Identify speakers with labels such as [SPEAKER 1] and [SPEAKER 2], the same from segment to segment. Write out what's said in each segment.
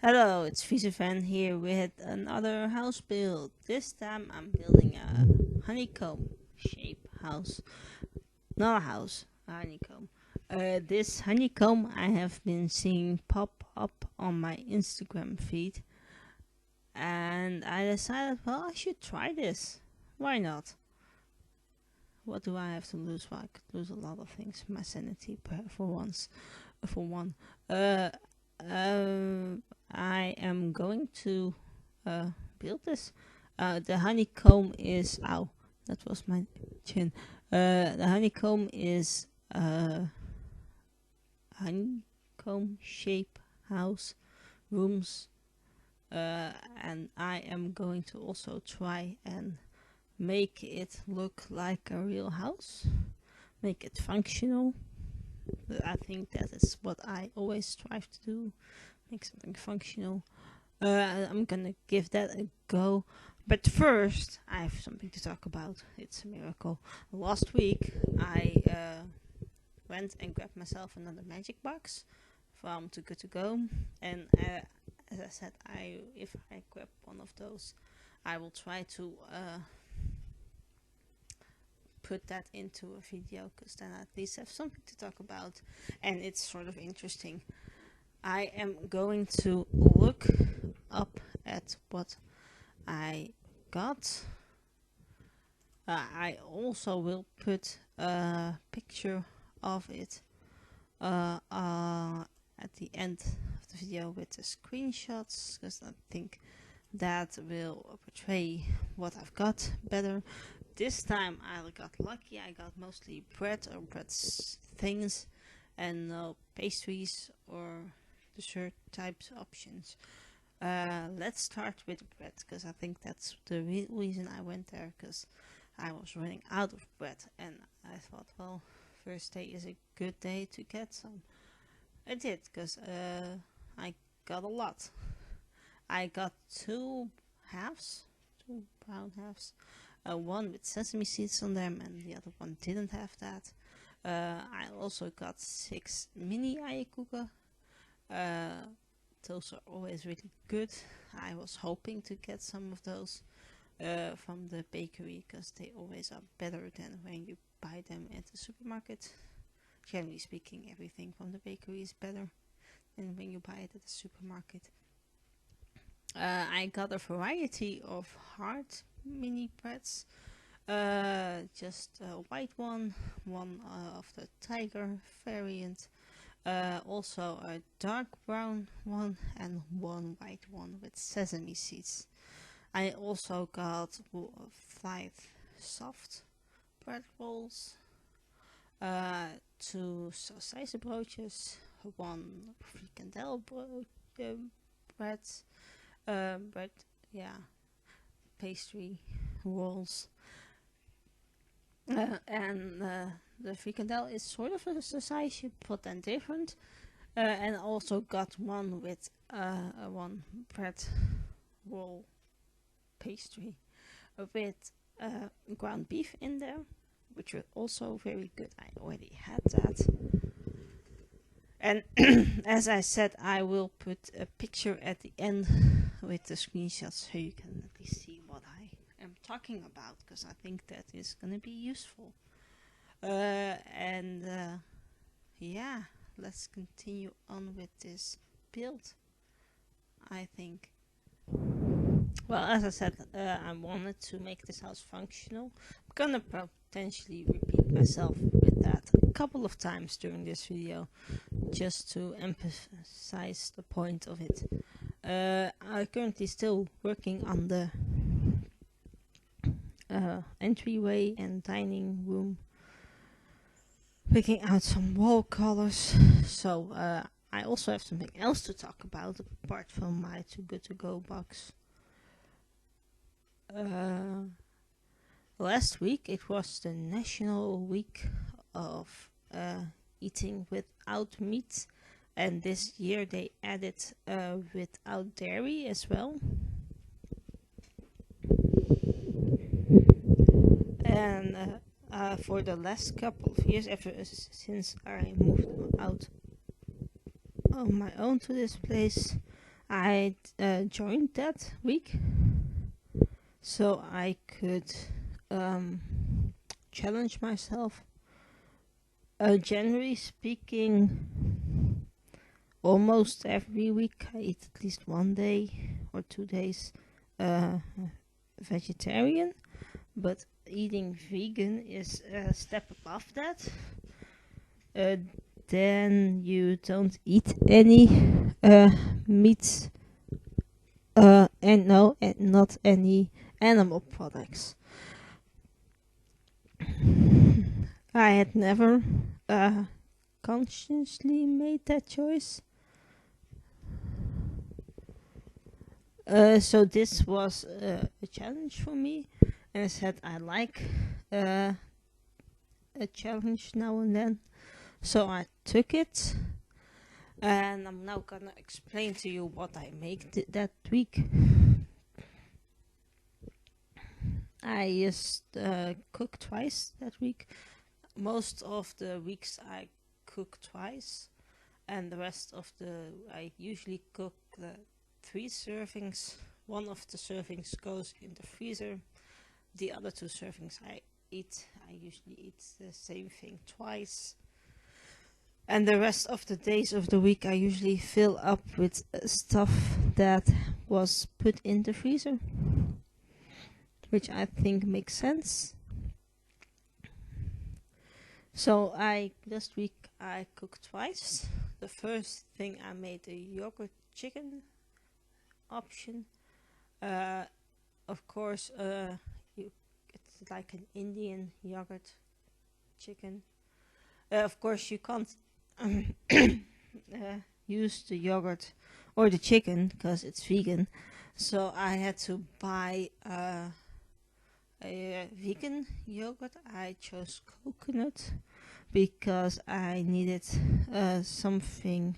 [SPEAKER 1] Hello, it's friezenfan here with another house build. This time I'm building a honeycomb shape house. Not a house, a honeycomb. This honeycomb I have been seeing pop up on my Instagram feed, and I decided, well, I should try this. Why not? What do I have to lose? Well, I could lose a lot of things. My sanity, for once, for one. Uh, uh, I am going to build this. The honeycomb is ow, that was my chin. The honeycomb is honeycomb shape house rooms, and I am going to also try and make it look like a real house, make it functional. I think that is what I always strive to do, make something functional. I'm gonna give that a go. But first, I have something to talk about. It's a miracle. Last week, I went and grabbed myself another magic box from Too Good To Go, and as I said, if I grab one of those, I will try to put that into a video, because then I at least have something to talk about, and it's sort of interesting. I am going to look up at what I got. I also will put a picture of it at the end of the video with the screenshots, because I think that will portray what I've got better. This time I got lucky. I got mostly bread or bread things and no pastries or dessert types options. Let's start with bread, because I think that's the reason I went there, because I was running out of bread, and I thought, well, first day is a good day to get some. I did, because I got a lot. I got two halves, two brown halves, one with sesame seeds on them, and the other one didn't have that. I also got 6 mini eierkoeken. Those are always really good. I was hoping to get some of those from the bakery, because they always are better than when you buy them at the supermarket. Generally speaking, everything from the bakery is better than when you buy it at the supermarket. I got a variety of hard mini breads. Just a white one of the tiger variant, also a dark brown one, and one white one with sesame seeds. I also got 5 soft bread rolls, 2 sausijzenbroodjes, 1 frikandel bread, bread, yeah, pastry rolls. And the frikandel is sort of a sausage, but then different. And also got one with one bread roll pastry with ground beef in there, which was also very good. I already had that. And as I said, I will put a picture at the end with the screenshots, so you can at least see what I am talking about, because I think that is going to be useful. Yeah, let's continue on with this build, I think. Well, as I said, I wanted to make this house functional. I'm gonna potentially repeat myself with that a couple of times during this video, just to emphasize the point of it. I'm currently still working on the entryway and dining room, picking out some wall colors. So I also have something else to talk about apart from my Too Good To Go box. Last week it was the National Week of Eating Without Meat, and this year they added without dairy as well. And for the last couple of years, since I moved out on my own to this place, I joined that week so I could challenge myself. Generally speaking, almost every week I eat at least 1 day or 2 days vegetarian, but eating vegan is a step above that. Then you don't eat any meat and not any animal products. I had never consciously made that choice. So this was a challenge for me, and I said I like a challenge now and then. So I took it, and I'm now gonna explain to you what I make that week. I just cook twice that week. Most of the weeks I cook twice, and the rest of I usually cook 3 servings. One of the servings goes in the freezer. The other 2 servings I usually eat the same thing twice. And the rest of the days of the week I usually fill up with stuff that was put in the freezer, which I think makes sense. So last week I cooked twice. The first thing I made a yogurt chicken option. Of course, it's like an Indian yogurt chicken. Of course, you can't use the yogurt or the chicken because it's vegan. So I had to buy a vegan yogurt. I chose coconut because I needed something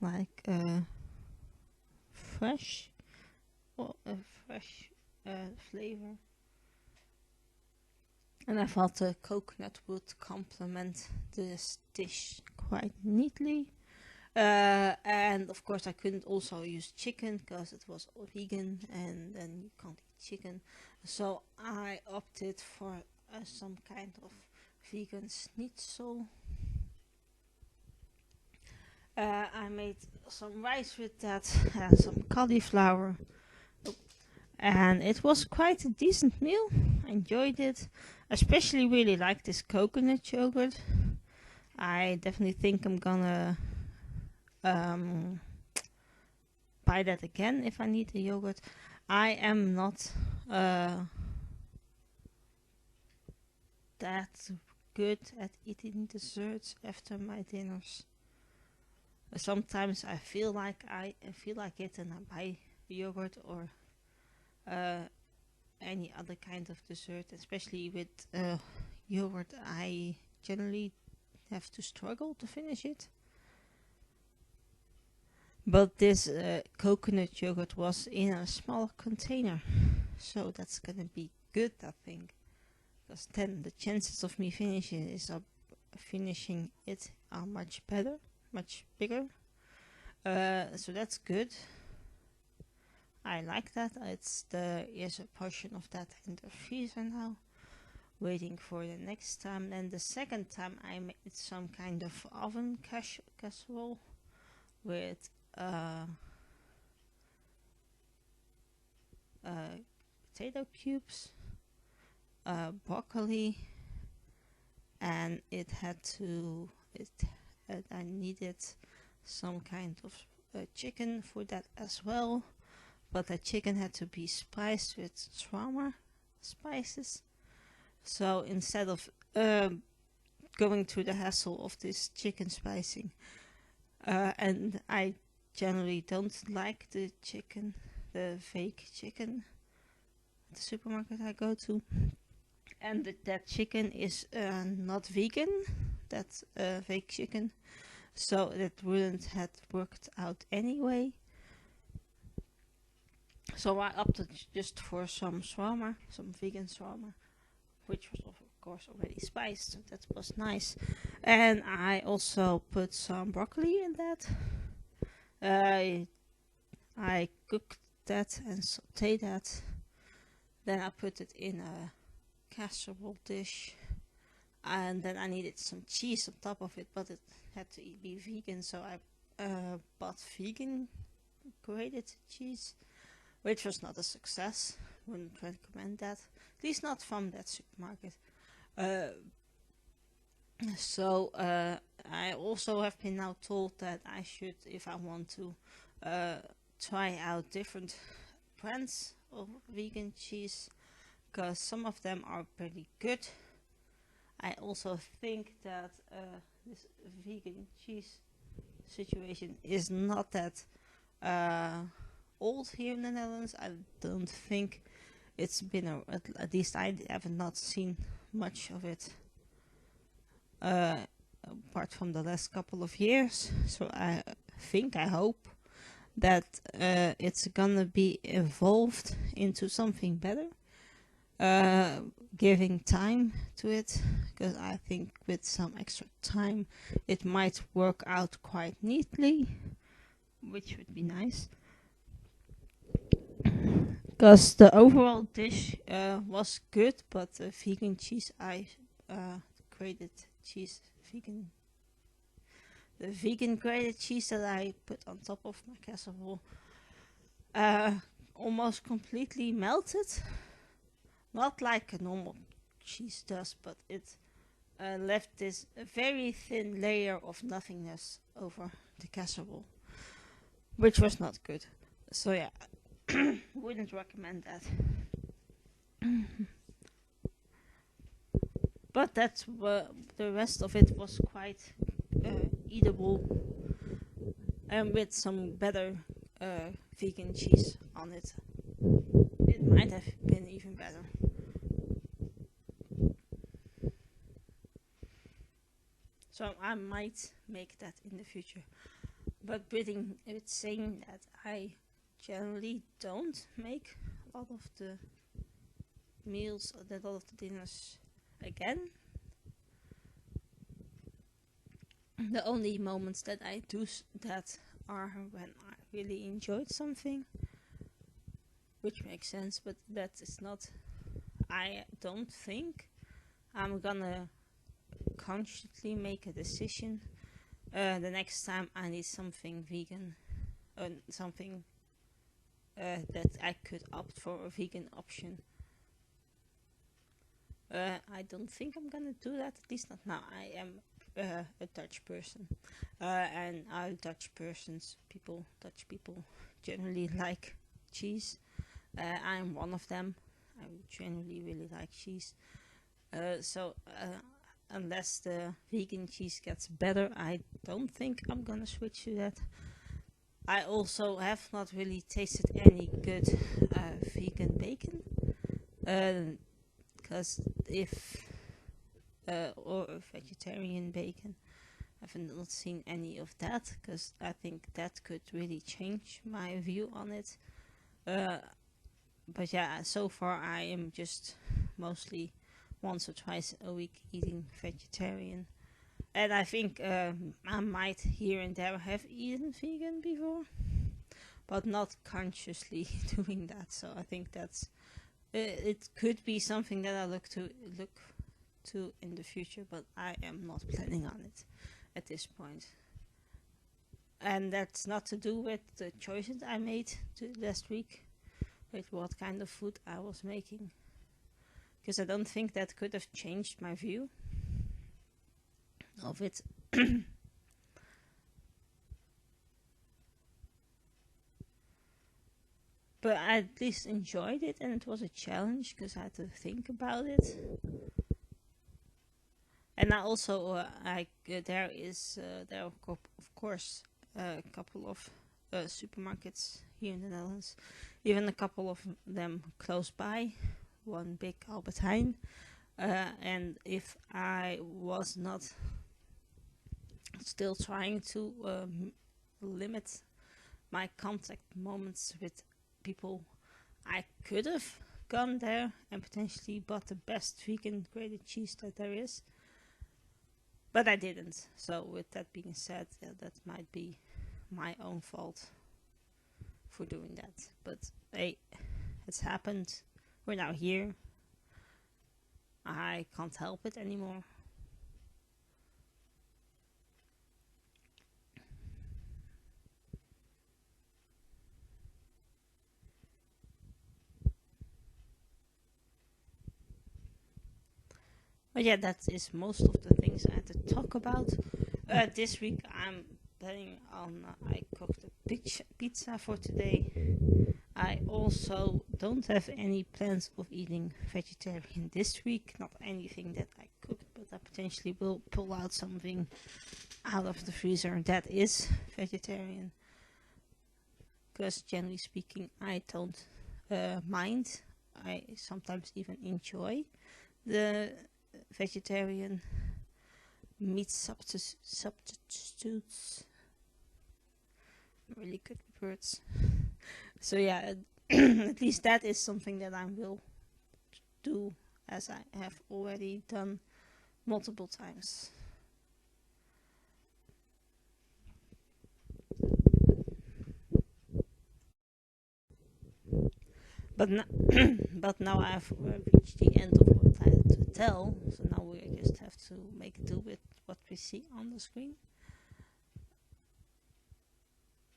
[SPEAKER 1] like fresh flavor. And I thought the coconut would complement this dish quite neatly. And of course I couldn't also use chicken because it was vegan and then you can't eat chicken. So I opted for some kind of vegan schnitzel. I made some rice with that and some cauliflower. And it was quite a decent meal. I enjoyed it. Especially really like this coconut yogurt. I definitely think I'm gonna buy that again if I need a yogurt. I am not that good at eating desserts after my dinners. Sometimes I feel like it and I buy yogurt or any other kind of dessert, especially with yogurt. I generally have to struggle to finish it. But this coconut yogurt was in a small container, so that's gonna be good, I think, because then the chances of me finishing it are much better, much bigger. So that's good. I like that. There's a portion of that in the freezer now, waiting for the next time. Then the second time I made some kind of oven casserole with potato cubes, broccoli, and I needed some kind of chicken for that as well. But the chicken had to be spiced with shawarma spices. So instead of going through the hassle of this chicken spicing, and I generally don't like the fake chicken at the supermarket I go to. And that chicken is not vegan, that's fake chicken. So that wouldn't have worked out anyway. So I opted just for some shawarma, some vegan shawarma, which was of course already spiced, so that was nice. And I also put some broccoli in that. I cooked that and sauteed that. Then I put it in a casserole dish. And then I needed some cheese on top of it, but it had to be vegan, so I bought vegan grated cheese, which was not a success. Wouldn't recommend that, at least not from that supermarket. Uh, so I also have been now told that I should, if I want to, uh, try out different brands of vegan cheese, because some of them are pretty good. I also think that this vegan cheese situation is not that uh, old here in the Netherlands. I don't think it's been, at least I have not seen much of it uh, apart from the last couple of years. So I think, I hope that it's gonna be evolved into something better. Giving time to it, because I think with some extra time it might work out quite neatly, which would be nice. Because the overall dish was good, but the vegan cheese grated cheese, the vegan grated cheese that I put on top of my casserole almost completely melted. Not like a normal cheese does, but it left this very thin layer of nothingness over the casserole, which was not good. So yeah, wouldn't recommend that. But that's the rest of it was quite eatable, and with some better vegan cheese on it, it might have been even better. So I might make that in the future. But with saying that, I generally don't make a lot of the meals, a lot of the dinners again. The only moments that I do that are when I really enjoyed something, which makes sense, but that is not, I don't think I'm gonna consciously make a decision the next time I need something vegan, something that I could opt for a vegan option. I don't think I'm gonna do that, at least not now. I am a Dutch person, and all Dutch people generally like cheese. I'm one of them. I generally really like cheese. So unless the vegan cheese gets better, I don't think I'm gonna switch to that. I also have not really tasted any good vegan bacon, because or vegetarian bacon, I've not seen any of that, because I think that could really change my view on it. But yeah, so far I am just mostly once or twice a week eating vegetarian. And I think I might here and there have eaten vegan before, but not consciously doing that. So I think that's it could be something that I look to in the future, but I am not planning on it at this point. And that's not to do with the choices I made last week, with what kind of food I was making, because I don't think that could have changed my view of it. But I at least enjoyed it, and it was a challenge because I had to think about it. And I also there are of course a couple of supermarkets here in the Netherlands, even a couple of them close by, one big Albert Heijn. And if I was not still trying to limit my contact moments with people, I could have gone there and potentially bought the best vegan grated cheese that there is. But I didn't. So with that being said, that might be my own fault for doing that. But hey, it's happened. We're now here. I can't help it anymore. But yeah, that is most of the things I had to talk about. This week I'm planning on, I cooked a pizza for today. I also don't have any plans of eating vegetarian this week. Not anything that I cooked, but I potentially will pull out something out of the freezer that is vegetarian. Because generally speaking, I don't mind. I sometimes even enjoy the vegetarian meat substitutes. I'm really good with words. So yeah, at least that is something that I will do, as I have already done multiple times. But but now I've reached the end of what I had to tell, so now we just have to make do with what we see on the screen.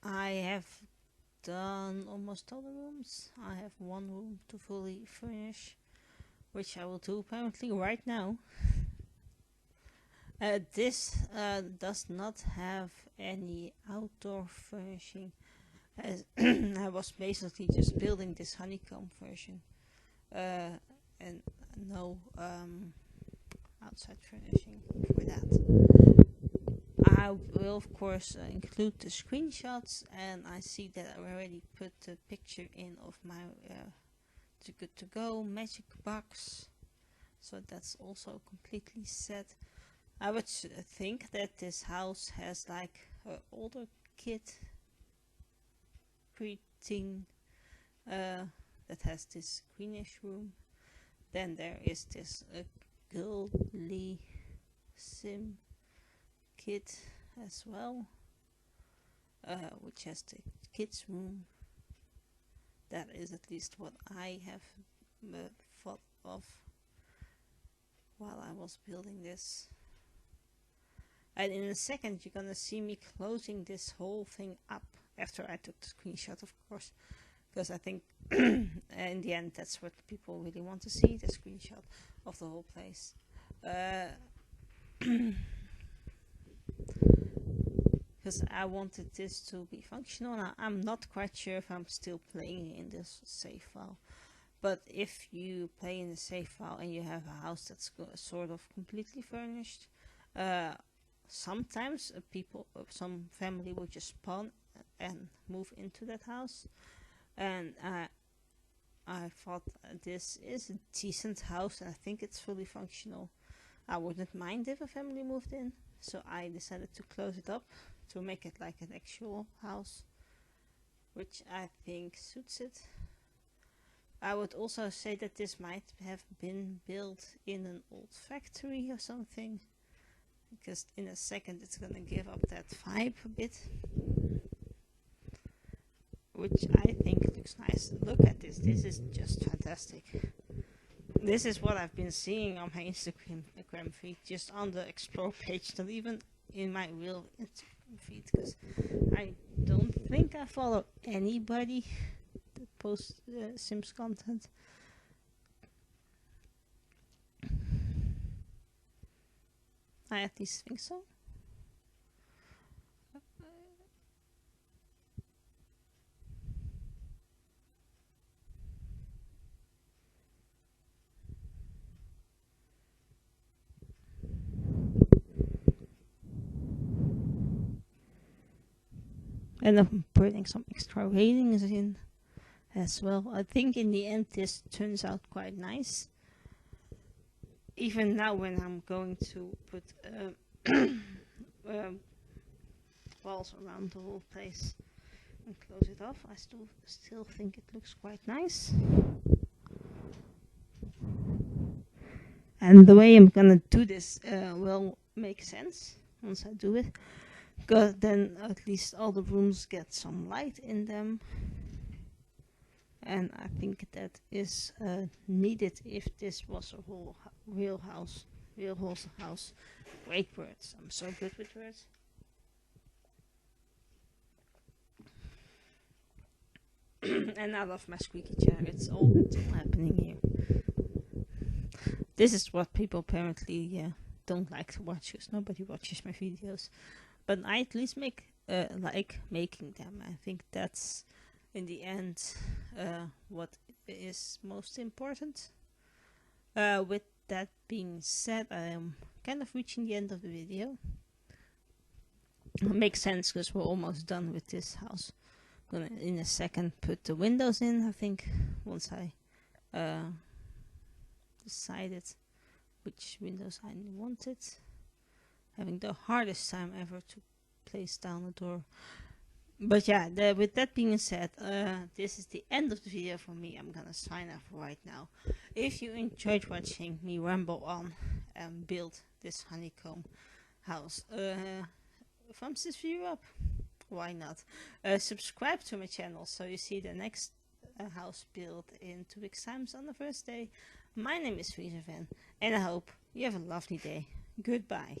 [SPEAKER 1] I have done almost all the rooms. I have one room to fully furnish, which I will do apparently right now. This does not have any outdoor furnishing, as I was basically just building this honeycomb version, and no outside furnishing for that. I will of course include the screenshots, and I see that I already put the picture in of my good to go magic box, so that's also completely set. I would think that this house has like an older kid pre-thing that has this greenish room. Then there is this girly sim kit as well, which has the kids room. That is at least what I have thought of while I was building this. And in a second you're gonna see me closing this whole thing up after I took the screenshot, of course, because I think in the end that's what people really want to see, the screenshot of the whole place. Because I wanted this to be functional. Now, I'm not quite sure if I'm still playing in this save file, but if you play in a save file and you have a house that's sort of completely furnished, sometimes some family will just spawn and move into that house, and I thought this is a decent house and I think it's fully functional. I wouldn't mind if a family moved in, so I decided to close it up to make it like an actual house, which I think suits it. I would also say that this might have been built in an old factory or something, because in a second it's gonna give up that vibe a bit, which I think looks nice. Look at this, this is just fantastic. This is what I've been seeing on my Instagram feed, just on the explore page, not even in my real Instagram feed, because I don't think I follow anybody that posts Sims content. I at least think so. And I'm putting some extra ratings in as well. I think in the end this turns out quite nice. Even now when I'm going to put walls around the whole place and close it off, I still think it looks quite nice. And the way I'm gonna do this will make sense once I do it, because then at least all the rooms get some light in them, and I think that is needed if this was a real whole house. Great words, I'm so good with words. And I love my squeaky chair. It's all happening here. This is what people apparently don't like to watch, because nobody watches my videos. But I at least like making them. I think that's in the end what is most important. With that being said, I am kind of reaching the end of the video. It makes sense because we're almost done with this house. Gonna in a second put the windows in, I think, once I decided which windows I wanted. Having the hardest time ever to place down the door. But yeah, with that being said, this is the end of the video for me. I'm gonna sign off right now. If you enjoyed watching me ramble on and build this honeycomb house, thumbs this video up. Why not? Subscribe to my channel so you see the next house built in 2 weeks' time on the first day. My name is friezenfan, and I hope you have a lovely day. Goodbye.